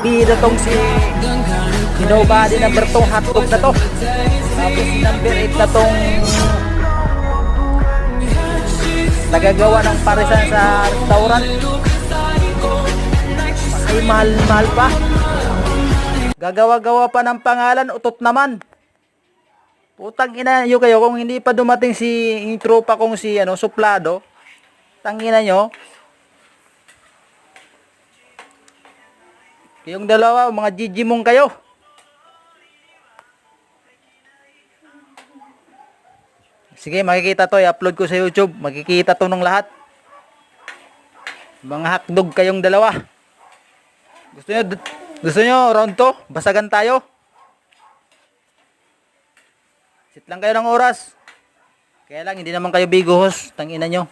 bida tong si nobody number 2 hotdog na to. Tapos number 8 na tong tagagawa ng parisan sa restaurant. Ay mahal-mahal pa. Gagawa-gawa pa ng pangalan, utot naman. Putang ina nyo kayo kung hindi pa dumating si yung tropa kong si suplado. Tangina nyo. Yung dalawa, mga jijimong kayo. Sige, makikita to. I-upload ko sa YouTube. Makikita to ng lahat. Mga hakdog kayong dalawa. Gusto nyo round to? Basagan tayo. Sit lang kayo ng oras. Kaya lang, hindi naman kayo bigo host. Tangina nyo.